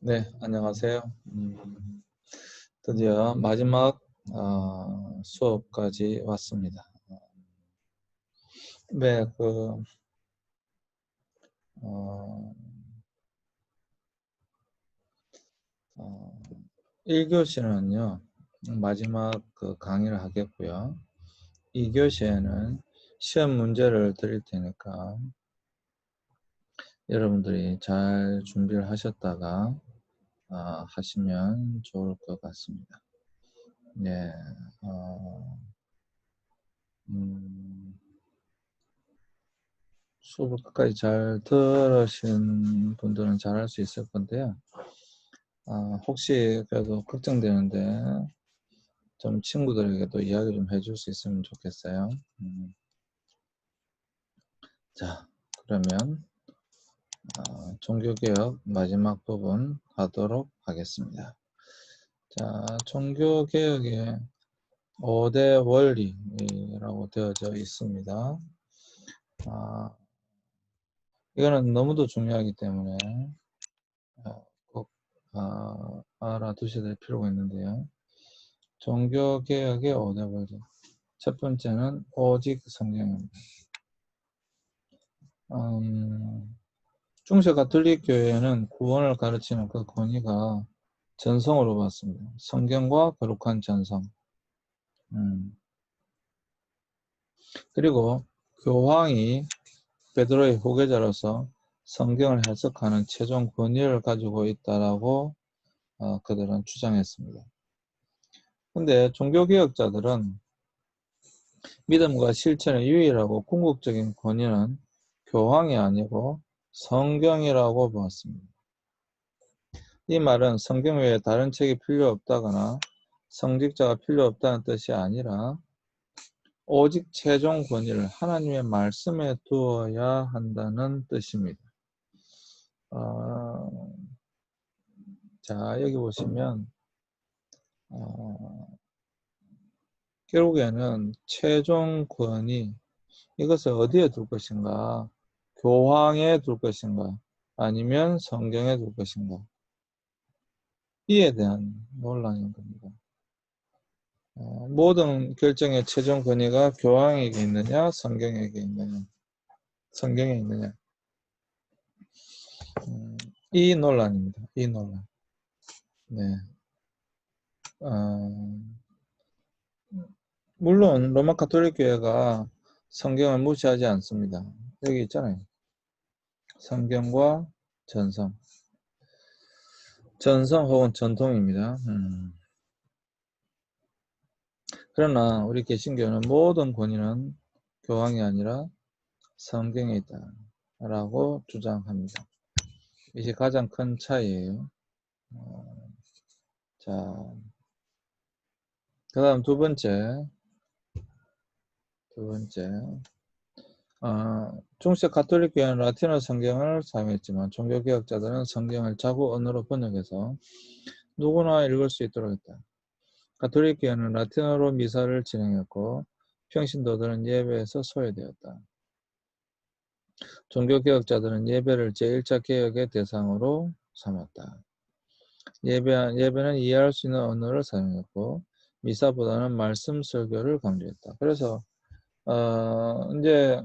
네, 안녕하세요. 드디어 마지막 수업까지 왔습니다. 네, 어, 어, 1교시는요, 마지막 강의를 하겠고요. 2교시에는 시험 문제를 드릴 테니까 여러분들이 잘 준비를 하셨다가 하시면 좋을 것 같습니다. 네, 수업을 끝까지 잘 들으신 분들은 잘 할 수 있을 건데요. 혹시 그래도 걱정되는데 좀 친구들에게도 이야기 좀 해줄 수 있으면 좋겠어요. 자, 그러면 종교개혁 마지막 부분 가도록 하겠습니다. 자, 종교개혁의 5대 원리라고 되어져 있습니다. 이거는 너무도 중요하기 때문에 꼭 알아두셔야 될 필요가 있는데요. 종교개혁의 5대 원리. 첫 번째는 오직 성경입니다. 중세 가톨릭 교회는 구원을 가르치는 그 권위가 전성으로 봤습니다. 성경과 거룩한 전성. 그리고 교황이 베드로의 후계자로서 성경을 해석하는 최종 권위를 가지고 있다라고 그들은 주장했습니다. 근데 종교개혁자들은 믿음과 실천의 유일하고 궁극적인 권위는 교황이 아니고 성경이라고 보았습니다. 이 말은 성경 외에 다른 책이 필요 없다거나 성직자가 필요 없다는 뜻이 아니라 오직 최종 권위를 하나님의 말씀에 두어야 한다는 뜻입니다. 자, 여기 보시면 결국에는 최종 권위, 이것을 어디에 둘 것인가? 교황에 둘 것인가? 아니면 성경에 둘 것인가? 이에 대한 논란인 겁니다. 모든 결정의 최종 권위가 교황에게 있느냐, 성경에게 있느냐, 성경에 있느냐. 이 논란입니다. 이 논란. 네. 물론 로마 가톨릭 교회가 성경을 무시하지 않습니다. 여기 있잖아요. 성경과 전성. 전성 혹은 전통입니다. 그러나 우리 개신교는 모든 권위는 교황이 아니라 성경에 있다 라고 주장합니다. 이게 가장 큰 차이예요. 자, 그 다음 두 번째 중세 가톨릭 교회는 라틴어 성경을 사용했지만 종교개혁자들은 성경을 자국 언어로 번역해서 누구나 읽을 수 있도록 했다. 가톨릭 교회는 라틴어로 미사를 진행했고 평신도들은 예배에서 소외되었다. 종교개혁자들은 예배를 제1차 개혁의 대상으로 삼았다. 예배는 이해할 수 있는 언어를 사용했고 미사보다는 말씀 설교를 강조했다. 그래서 이제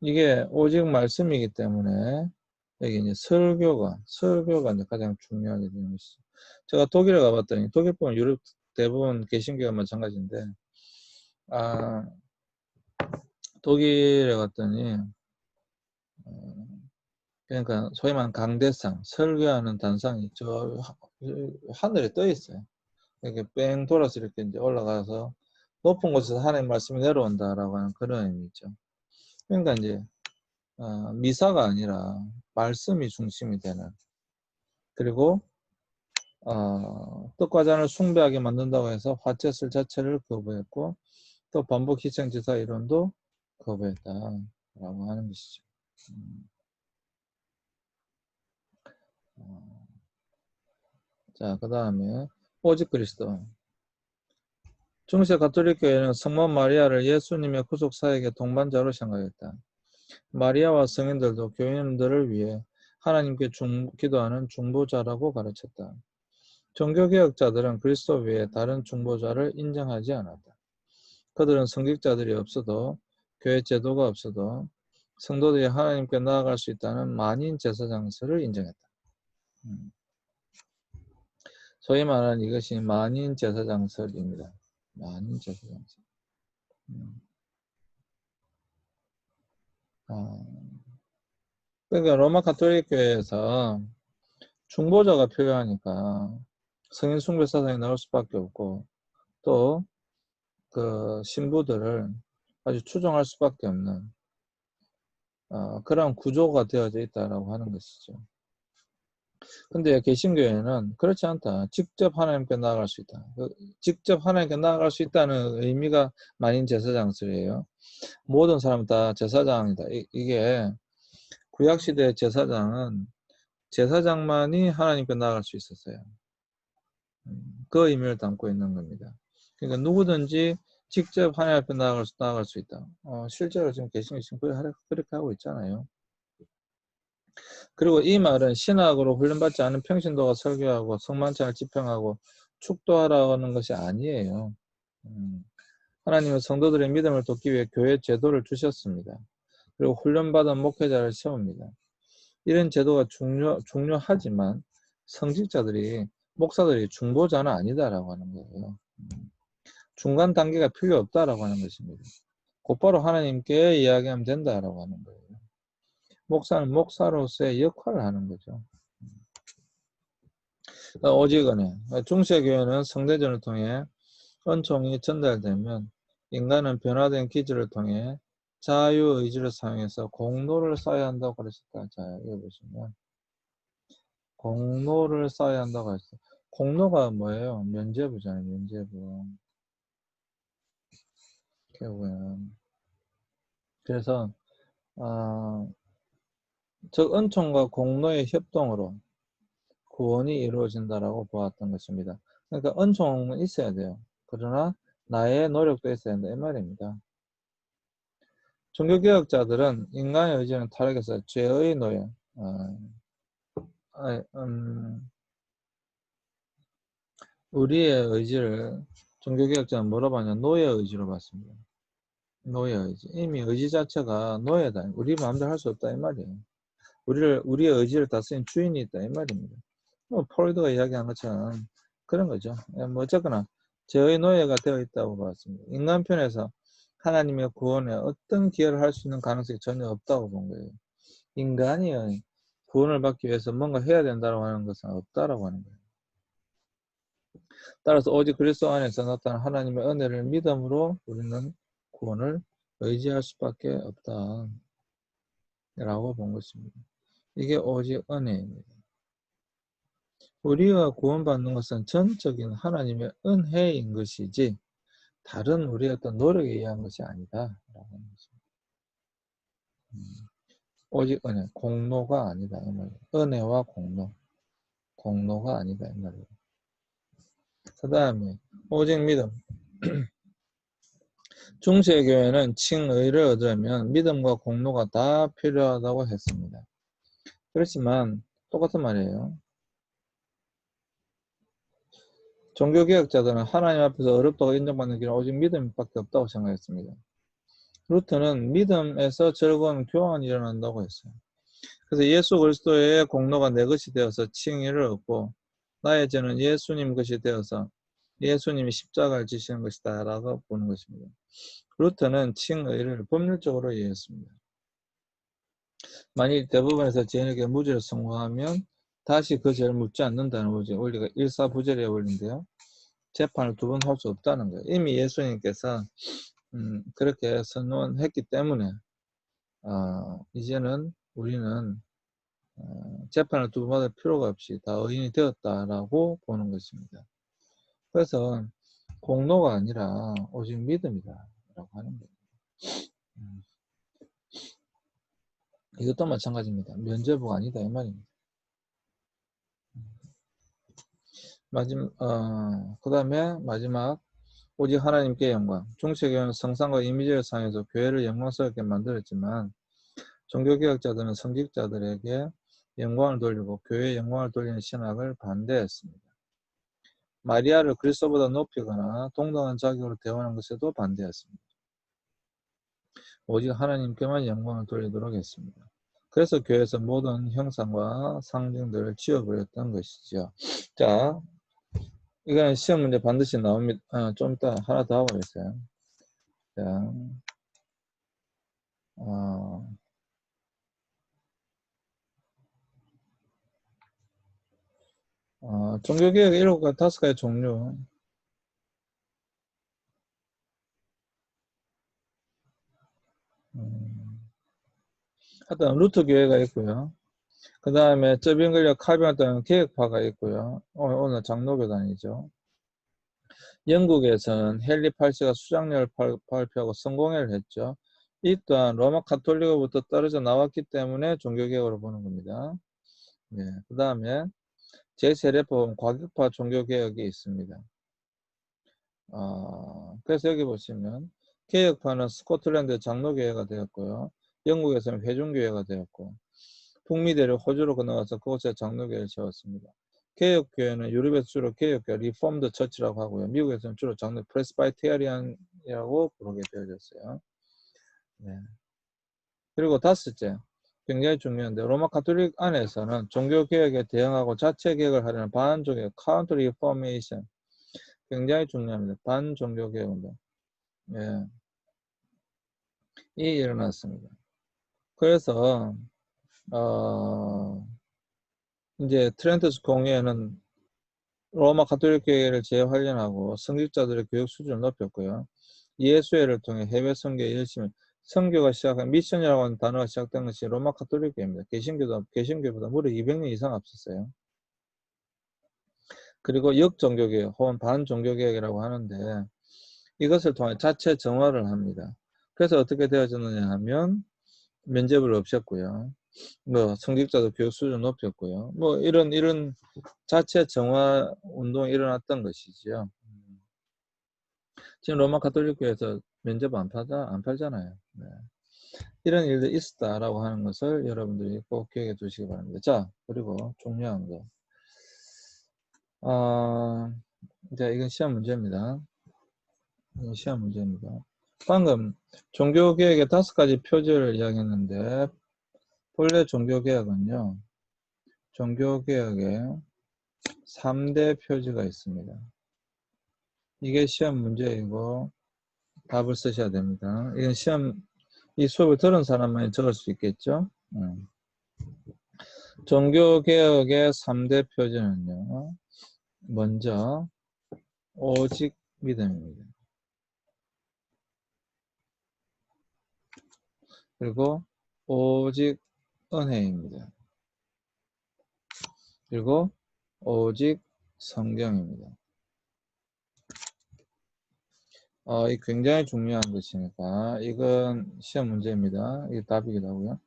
이게 오직 말씀이기 때문에 여기 이제 설교가 이제 가장 중요하게 되는 것이죠. 제가 독일에 가봤더니 독일뿐 유럽 대부분 개신교가 마찬가지인데 독일에 갔더니 그러니까 소위 말하는 강대상 설교하는 단상이 저 하늘에 떠 있어요. 이렇게 뺑 돌아서 이렇게 이제 올라가서 높은 곳에서 하나님의 말씀이 내려온다라고 하는 그런 의미죠. 그러니까 이제 미사가 아니라 말씀이 중심이 되는, 그리고 떡과 잔을 숭배하게 만든다고 해서 화채술 자체를 거부했고 또 반복 희생제사 이론도 거부했다라고 하는 것이죠. 자, 그 다음에 오직 그리스도. 중세 가톨릭 교회는 성모 마리아를 예수님의 구속 사역의 동반자로 생각했다. 마리아와 성인들도 교인들을 위해 하나님께 기도하는 중보자라고 가르쳤다. 종교개혁자들은 그리스도 외에 다른 중보자를 인정하지 않았다. 그들은 성직자들이 없어도 교회 제도가 없어도 성도들이 하나님께 나아갈 수 있다는 만인 제사장설을 인정했다. 소위 말하는 이것이 만인 제사장설입니다. 만인 제사장설. 그러니까 로마 가톨릭 교회에서 중보자가 필요하니까 성인 숭배 사상이 나올 수밖에 없고 또 그 신부들을 아주 추종할 수밖에 없는 그런 구조가 되어져 있다라고 하는 것이죠. 근데 개신교회는 그렇지 않다. 직접 하나님께 나아갈 수 있다. 직접 하나님께 나아갈 수 있다는 의미가 만인 제사장설이에요. 모든 사람은 다 제사장이다. 이게 구약시대 제사장은 제사장만이 하나님께 나아갈 수 있었어요. 그 의미를 담고 있는 겁니다. 그러니까 누구든지 직접 하나님 앞에 나아갈 수 있다. 실제로 지금 개신교 지금 그렇게 하고 있잖아요. 그리고 이 말은 신학으로 훈련받지 않은 평신도가 설교하고 성만찬을 집행하고 축도하라는 것이 아니에요. 하나님은 성도들의 믿음을 돕기 위해 교회 제도를 주셨습니다. 그리고 훈련받은 목회자를 세웁니다. 이런 제도가 중요하지만 성직자들이 목사들이 중보자는 아니다라고 하는 거예요. 중간 단계가 필요 없다라고 하는 것입니다. 곧바로 하나님께 이야기하면 된다라고 하는 거예요. 목사는 목사로서의 역할을 하는 거죠. 오직은혜, 중세교회는 성대전을 통해 은총이 전달되면 인간은 변화된 기질을 통해 자유의지를 사용해서 공로를 쌓아야 한다고 가르쳤다. 자, 여기 보시면 공로를 쌓아야 한다고 했어요. 공로가 뭐예요? 면죄부잖아요. 면죄부. 결국에는. 그래서 즉 은총과 공로의 협동으로 구원이 이루어진다라고 보았던 것입니다. 그러니까 은총은 있어야 돼요. 그러나 나의 노력도 있어야 한다 이 말입니다. 종교개혁자들은 인간의 의지는 타락해서 죄의 노예, 우리의 의지를 종교개혁자는 뭐라고 하냐? 노예 의지로 봤습니다. 노예 의지. 이미 의지 자체가 노예다. 우리 마음대로 할 수 없다 이 말이에요. 우리의 의지를 다스린 주인이 있다 이 말입니다. 프로이드가 이야기한 것처럼 그런 거죠. 뭐 어쨌거나 죄의 노예가 되어 있다고 봤습니다. 인간 편에서 하나님의 구원에 어떤 기여를 할 수 있는 가능성이 전혀 없다고 본 거예요. 인간이 구원을 받기 위해서 뭔가 해야 된다고 하는 것은 없다라고 하는 거예요. 따라서 오직 그리스도 안에서 나타난 하나님의 은혜를 믿음으로 우리는 구원을 의지할 수밖에 없다 라고 본 것입니다. 이게 오직 은혜입니다. 우리가 구원받는 것은 전적인 하나님의 은혜인 것이지 다른 우리의 어떤 노력에 의한 것이 아니다 라고 하는 것입니다. 오직 은혜, 공로가 아니다 이 말이에요. 은혜와 공로가 아니다 이 말이에요. 그 다음에 오직 믿음. 중세교회는 칭의를 얻으려면 믿음과 공로가 다 필요하다고 했습니다. 그렇지만 똑같은 말이에요. 종교개혁자들은 하나님 앞에서 어렵다고 인정받는 길은 오직 믿음밖에 없다고 생각했습니다. 루터는 믿음에서 즐거운 교환이 일어난다고 했어요. 그래서 예수 그리스도의 공로가 내 것이 되어서 칭의를 얻고 나의 죄는 예수님 것이 되어서 예수님이 십자가를 지시는 것이다 라고 보는 것입니다. 루터는 칭의를 법률적으로 이해했습니다. 만일 대부분에서 죄인에게 무죄를 선고하면 다시 그 죄를 묻지 않는다는 원리가 일사부재리의 원리인데요. 재판을 두 번 할 수 없다는 거예요. 이미 예수님께서 그렇게 선언했기 때문에 이제는 우리는 재판을 두 번 받을 필요가 없이 다 의인이 되었다라고 보는 것입니다. 그래서 공로가 아니라 오직 믿음이다 라고 하는 거예요. 이것도 마찬가지입니다. 면죄부가 아니다 이 말입니다. 그 다음에 마지막 오직 하나님께 영광. 중세교회는 성상과 이미지를 사용해서 교회를 영광스럽게 만들었지만 종교개혁자들은 성직자들에게 영광을 돌리고 교회에 영광을 돌리는 신학을 반대했습니다. 마리아를 그리스도보다 높이거나 동등한 자격으로 대하는 것에도 반대했습니다. 오직 하나님께만 영광을 돌리도록 했습니다. 그래서 교회에서 모든 형상과 상징들을 지워버렸던 것이죠. 자, 이거는 시험 문제 반드시 나옵니다. 좀 이따 하나 더 하고 있어요. 자, 종교개혁 7가지 5가지 종류. 하여튼 루트 교회가 있고요. 그 다음에 저빙근력 카빙 또는 개혁파가 있고요. 오늘 장로교단이죠. 영국에서는 헨리 8세가 수장료를 발표하고 성공회를 했죠. 이 또한 로마 카톨릭으로부터 떨어져 나왔기 때문에 종교개혁으로 보는 겁니다. 네, 그 다음에 제3세례법은 과격파 종교개혁이 있습니다. 그래서 여기 보시면 개혁파는 스코틀랜드 장로교회가 되었고요. 영국에서는 회중교회가 되었고 북미 대륙 호주로 건너가서 그곳에 장로교회를 세웠습니다. 개혁교회는 유럽에서 주로 개혁교회 리폼드 처치라고 하고요. 미국에서는 주로 장로 프레스바이테리안이라고 부르게 되어졌어요. 네. 그리고 다섯째, 굉장히 중요한데 로마 카톨릭 안에서는 종교개혁에 대응하고 자체개혁을 하려는 반종교 카운터 리포메이션 굉장히 중요합니다. 반종교개혁운동 예. 이 일어났습니다. 그래서 이제 트렌터스 공회는 로마 카톨릭 교회를 재활련하고 성직자들의 교육 수준을 높였고요. 예수회를 통해 해외 선교에 열심히 선교가 시작한 미션이라고 하는 단어가 시작된 것이 로마 카톨릭 교회입니다. 개신교보다 무려 200년 이상 앞섰어요. 그리고 역종교개혁 혹은 반종교개혁이라고 하는데 이것을 통해 자체 정화를 합니다. 그래서 어떻게 되어졌느냐 하면 면접을 없앴고요. 뭐 성직자도 교육 수준 높였고요. 뭐 이런 자체 정화 운동이 일어났던 것이지요. 지금 로마 카톨릭교에서 면접 안 팔잖아요. 네. 이런 일도 있었다라고 하는 것을 여러분들이 꼭 기억해 두시기 바랍니다. 자, 그리고 중요한 거. 자, 이건 시험 문제입니다. 시험 문제입니다. 방금 종교개혁의 5가지 표제를 이야기했는데 본래 종교개혁은요. 종교개혁에 3대 표제가 있습니다. 이게 시험 문제이고 답을 쓰셔야 됩니다. 이건 이 수업을 들은 사람만이 적을 수 있겠죠. 종교개혁의 3대 표제는요. 먼저 오직 믿음입니다. 그리고 오직 은혜입니다. 그리고 오직 성경입니다. 이 굉장히 중요한 것이니까 이건 시험 문제입니다. 이게 답이기도 하고요.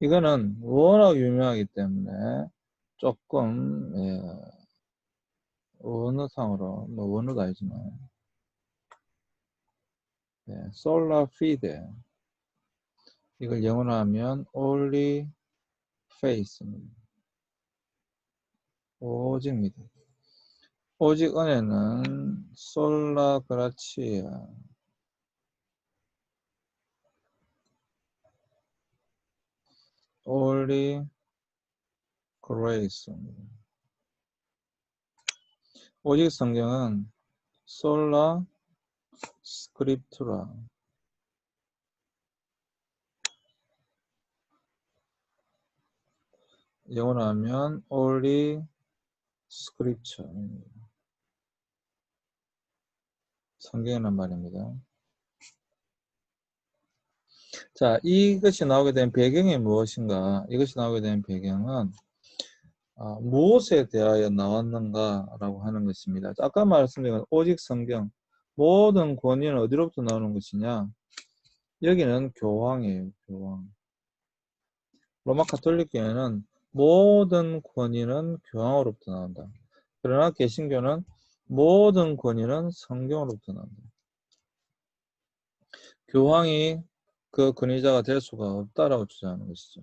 이거는 워낙 유명하기 때문에 조금 원어상으로 뭐 원어도 아니지만 솔라 피데 이걸 영어로 하면 only faith입니다. 오직 믿음. 오직 은혜는 솔라 그라치아. only grace입니다. 오직 성경은 솔라 스크립투라. 영어로 하면 only scripture입니다. 성경이란 말입니다. 자, 이것이 나오게 된 배경이 무엇인가? 이것이 나오게 된 배경은 무엇에 대하여 나왔는가라고 하는 것입니다. 아까 말씀드린 오직 성경, 모든 권위는 어디로부터 나오는 것이냐? 여기는 교황이에요. 교황. 로마 카톨릭 교회는 모든 권위는 교황으로부터 나온다. 그러나 개신교는 모든 권위는 성경으로부터 나온다. 교황이 그 권위자가 될 수가 없다라고 주장하는 것이죠.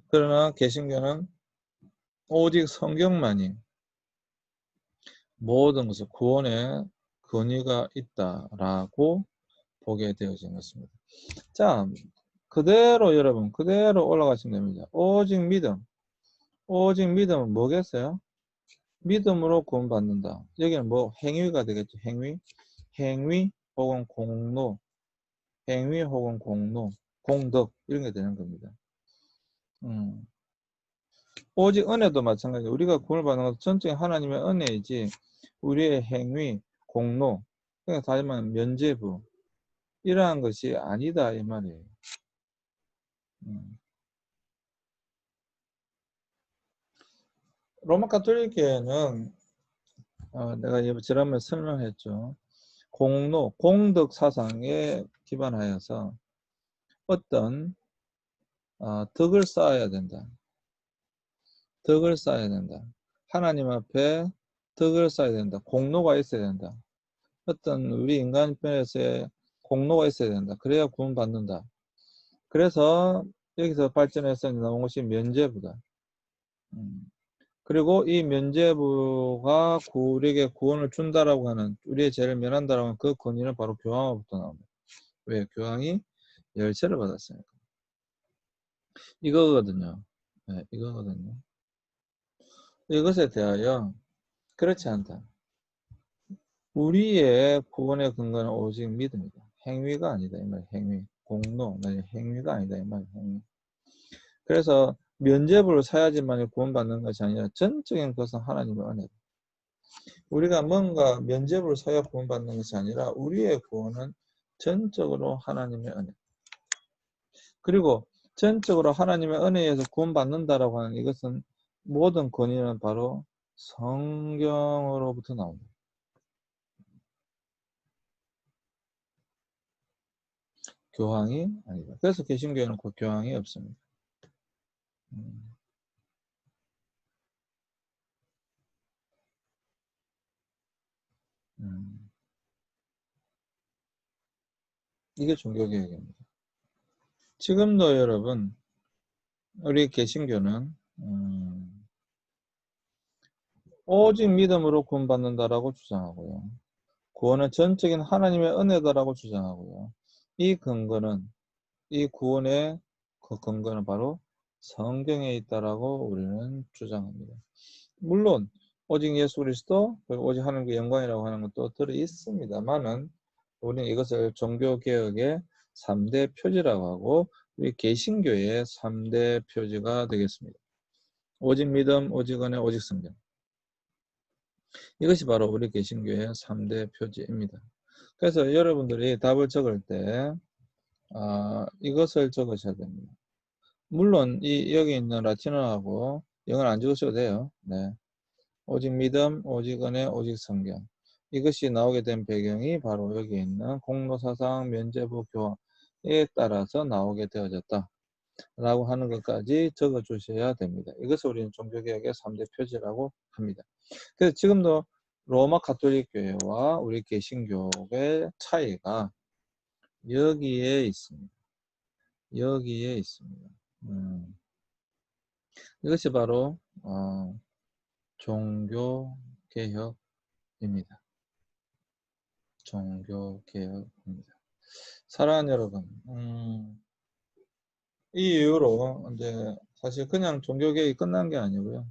그러나 개신교는 오직 성경만이 모든 것을 구원의 근위가 있다라고 보게 되어진 것입니다. 자, 그대로 여러분 그대로 올라가시면 됩니다. 오직 믿음. 오직 믿음은 뭐겠어요? 믿음으로 구원받는다. 여기는 뭐 행위가 되겠죠. 행위. 행위 혹은 공로. 행위 혹은 공로. 공덕 이런 게 되는 겁니다. 오직 은혜도 마찬가지예요. 우리가 구원을 받는 것은 전적인 하나님의 은혜이지 우리의 행위, 공로, 그러니까 다시 말하면 면죄부 이러한 것이 아니다 이 말이에요. 로마 가톨릭교회는 내가 지난번에 설명했죠. 공로, 공덕 사상에 기반하여서 어떤 덕을 쌓아야 된다. 덕을 쌓아야 된다. 하나님 앞에 덕을 쌓아야 된다. 공로가 있어야 된다. 어떤 우리 인간편에서의 공로가 있어야 된다. 그래야 구원받는다. 그래서 여기서 발전해서 나온 것이 면죄부다. 그리고 이 면죄부가 우리에게 구원을 준다라고 하는, 우리의 죄를 면한다라고 하는 그 권위는 바로 교황으로부터 나옵니다. 왜? 교황이 열쇠를 받았으니까. 이거거든요. 네, 이거거든요. 이것에 대하여 그렇지 않다. 우리의 구원의 근거는 오직 믿음이다. 행위가 아니다. 이 말. 행위. 공로. 행위가 아니다. 이 말. 행위. 그래서 면죄부를 사야지만 구원받는 것이 아니라 전적인 것은 하나님의 은혜다. 우리가 뭔가 면죄부를 사야 구원받는 것이 아니라 우리의 구원은 전적으로 하나님의 은혜. 그리고 전적으로 하나님의 은혜에서 구원받는다라고 하는 이것은 모든 권위는 바로 성경으로부터 나옵니다. 교황이 아니다. 그래서 개신교회는 그 교황이 없습니다. 이게 종교개혁입니다. 지금도 여러분 우리 개신교는 오직 믿음으로 구원받는다라고 주장하고요. 구원은 전적인 하나님의 은혜다라고 주장하고요. 이 근거는, 이 구원의 그 근거는 바로 성경에 있다라고 우리는 주장합니다. 물론 오직 예수 그리스도, 오직 하나님의 영광이라고 하는 것도 들어 있습니다만은 우리는 이것을 종교개혁의 3대 표지라고 하고 우리 개신교의 3대 표지가 되겠습니다. 오직 믿음, 오직 은혜, 오직 성경. 이것이 바로 우리 개신교의 3대 표지입니다. 그래서 여러분들이 답을 적을 때 이것을 적으셔야 됩니다. 물론 여기 있는 라틴어하고 영어를 안 적으셔도 돼요. 네. 오직 믿음, 오직 은혜, 오직 성경. 이것이 나오게 된 배경이 바로 여기 있는 공로사상 면죄부 교화에 따라서 나오게 되어졌다. 라고 하는 것까지 적어 주셔야 됩니다. 이것을 우리는 종교개혁의 3대 표지라고 합니다. 그래서 지금도 로마 가톨릭 교회와 우리 개신교의 차이가 여기에 있습니다. 여기에 있습니다. 이것이 바로 종교개혁입니다. 종교개혁입니다. 사랑하는 여러분, 이 이후로 이제 사실 그냥 종교개혁이 끝난 게 아니고요.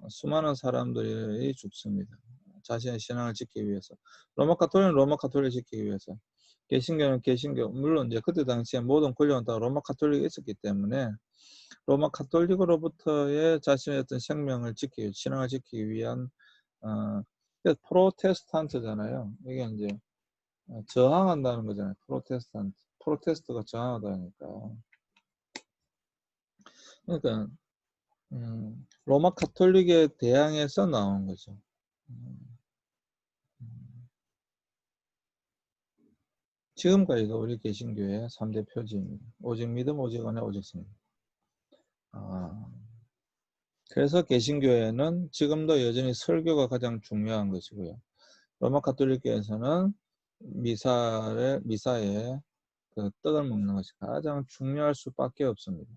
수많은 사람들이 죽습니다. 자신의 신앙을 지키기 위해서. 로마 가톨릭은 로마 가톨릭을 지키기 위해서. 개신교는 개신교. 물론 이제 그때 당시에 모든 권력은 다 로마 가톨릭에 있었기 때문에 로마 가톨릭으로부터의 자신의 어떤 생명을 지키기, 신앙을 지키기 위한 프로테스탄트잖아요. 이게 이제 저항한다는 거잖아요. 프로테스탄트. 프로테스트가 저항하다니까. 그러니까 로마 가톨릭에 대항해서 나온 거죠. 지금까지도 우리 개신교의 3대 표지입니다. 오직 믿음, 오직 은혜, 오직 성령. 그래서 개신교회는 지금도 여전히 설교가 가장 중요한 것이고요. 로마 가톨릭교에서는 미사에 그 떡을 먹는 것이 가장 중요할 수밖에 없습니다.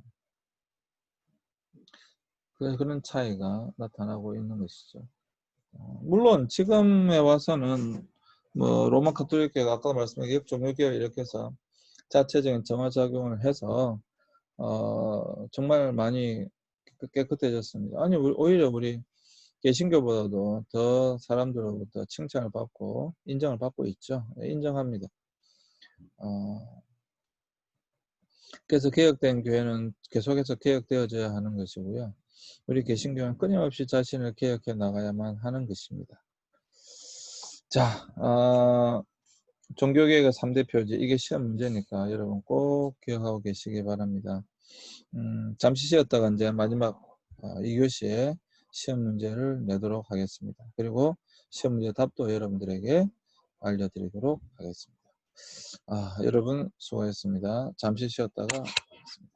그런 차이가 나타나고 있는 것이죠. 물론 지금에 와서는 뭐 로마 가톨릭교회가 아까 말씀드린 역종교계 이렇게 해서 자체적인 정화작용을 해서 정말 많이 깨끗해졌습니다. 아니 오히려 우리 개신교보다도 더 사람들로부터 칭찬을 받고 인정을 받고 있죠. 인정합니다. 그래서 개혁된 교회는 계속해서 개혁되어져야 하는 것이고요. 우리 개신교는 끊임없이 자신을 개혁해 나가야만 하는 것입니다. 자, 종교개혁의 3대 표지, 이게 시험 문제니까 여러분 꼭 기억하고 계시기 바랍니다. 잠시 쉬었다가 이제 마지막 2교시에 시험 문제를 내도록 하겠습니다. 그리고 시험 문제 답도 여러분들에게 알려드리도록 하겠습니다. 여러분 수고하셨습니다. 잠시 쉬었다가 하겠습니다.